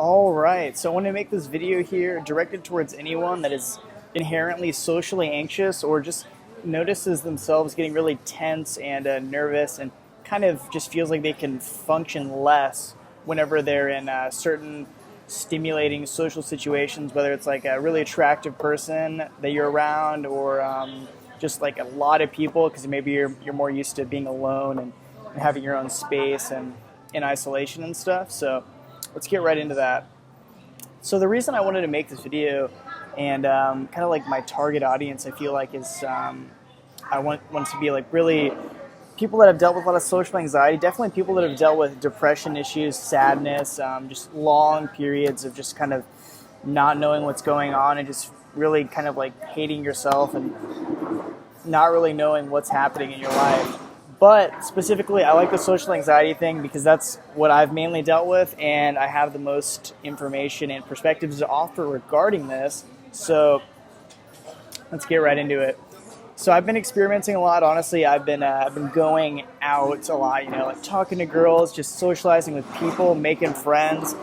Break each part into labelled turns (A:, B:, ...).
A: All right, so I want to make this video here directed towards anyone that is inherently socially anxious or just notices themselves getting really tense and nervous and kind of just feels like they can function less whenever they're in certain stimulating social situations, whether it's like a really attractive person that you're around or just like a lot of people because maybe you're more used to being alone and having your own space and in isolation and stuff. So let's get right into that. So the reason I wanted to make this video and kind of like my target audience, I feel like is I want to be like really people that have dealt with a lot of social anxiety, definitely people that have dealt with depression issues, sadness, just long periods of just kind of not knowing what's going on and just really kind of like hating yourself and not really knowing what's happening in your life. But specifically, I like the social anxiety thing because that's what I've mainly dealt with, and I have the most information and perspectives to offer regarding this. So let's get right into it. So I've been experimenting a lot. Honestly, I've been going out a lot. Like talking to girls, just socializing with people, making friends,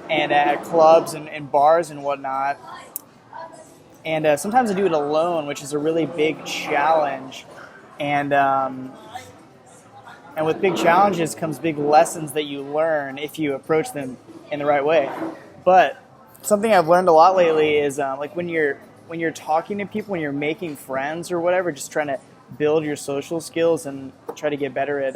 A: and at clubs and bars and whatnot. And sometimes I do it alone, which is a really big challenge. And with big challenges comes big lessons that you learn if you approach them in the right way. But something I've learned a lot lately is like when you're talking to people, when you're making friends or whatever, just trying to build your social skills and try to get better at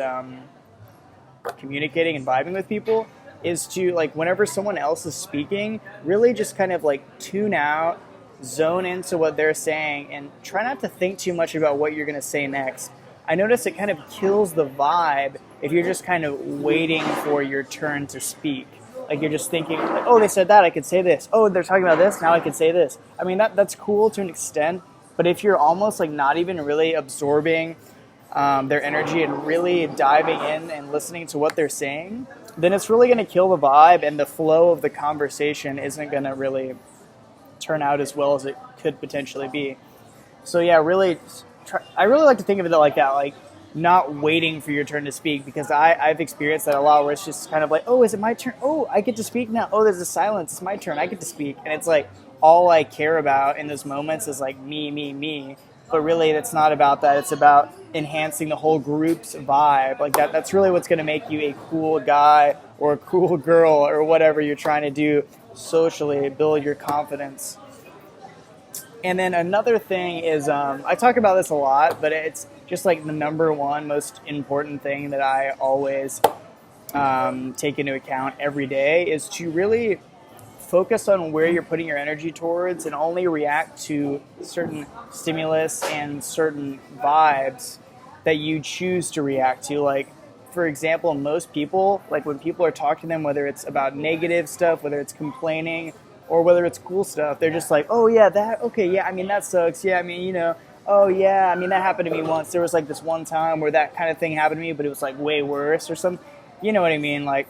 A: communicating and vibing with people, is to like whenever someone else is speaking, really just kind of like tune out, zone into what they're saying, and try not to think too much about what you're going to say next. I notice it kind of kills the vibe if you're just kind of waiting for your turn to speak. Like you're just thinking, like, oh, they said that, I could say this. Oh, they're talking about this, now I could say this. I mean, that's cool to an extent, but if you're almost like not even really absorbing their energy and really diving in and listening to what they're saying, then it's really going to kill the vibe and the flow of the conversation isn't going to really turn out as well as it could potentially be. So yeah, I really like to think of it like that, like not waiting for your turn to speak, because I've experienced that a lot where it's just kind of like, oh, is it my turn? Oh, I get to speak now. Oh, there's a silence. It's my turn. I get to speak. And it's like all I care about in those moments is like me. But really, it's not about that. It's about enhancing the whole group's vibe. Like that's really what's going to make you a cool guy or a cool girl or whatever you're trying to do socially, build your confidence. And then another thing is, I talk about this a lot, but it's just like the number one most important thing that I always take into account every day is to really focus on where you're putting your energy towards and only react to certain stimulus and certain vibes that you choose to react to. Like, for example, most people, like when people are talking to them, whether it's about negative stuff, whether it's complaining, or whether it's cool stuff, they're just like, oh yeah, I mean, that sucks. Yeah, I mean, oh yeah, I mean, that happened to me once. There was like this one time where that kind of thing happened to me, but it was like way worse or something. You know what I mean? Like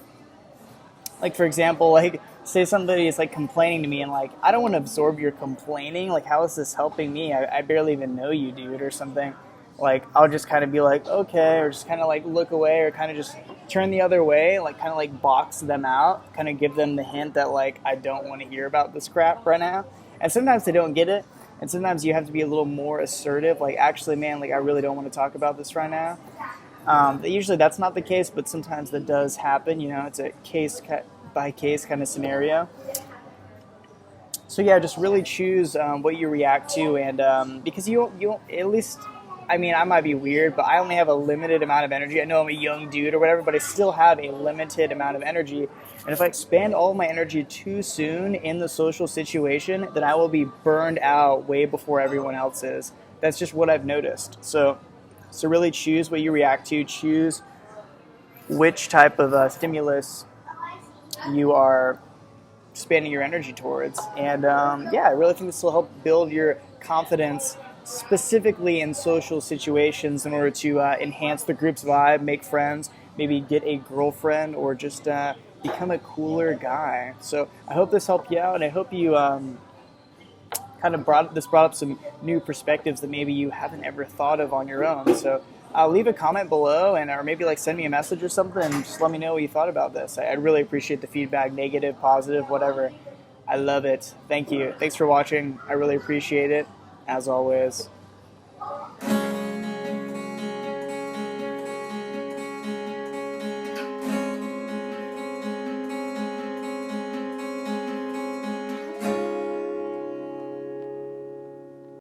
A: for example, like say somebody is like complaining to me and like, I don't want to absorb your complaining. Like, how is this helping me? I barely even know you, dude, or something. Like, I'll just kind of be like, okay, or just kind of like look away or kind of just turn the other way, like kind of like box them out, kind of give them the hint that like, I don't want to hear about this crap right now. And sometimes they don't get it. And sometimes you have to be a little more assertive, like, actually, man, like, I really don't want to talk about this right now. Usually that's not the case, but sometimes that does happen. It's a case by case kind of scenario. So yeah, just really choose what you react to, and because you at least, I mean, I might be weird, but I only have a limited amount of energy. I know I'm a young dude or whatever, but I still have a limited amount of energy. And if I expand all of my energy too soon in the social situation, then I will be burned out way before everyone else is. That's just what I've noticed. So really choose what you react to. Choose which type of stimulus you are expanding your energy towards. And yeah, I really think this will help build your confidence specifically in social situations in order to enhance the group's vibe, make friends, maybe get a girlfriend, or just become a cooler guy. So I hope this helped you out, and I hope you kind of brought up some new perspectives that maybe you haven't ever thought of on your own. So leave a comment below, and or maybe like send me a message or something, and just let me know what you thought about this. I'd really appreciate the feedback, negative, positive, whatever. I love it. Thank you. Thanks for watching. I really appreciate it, as always.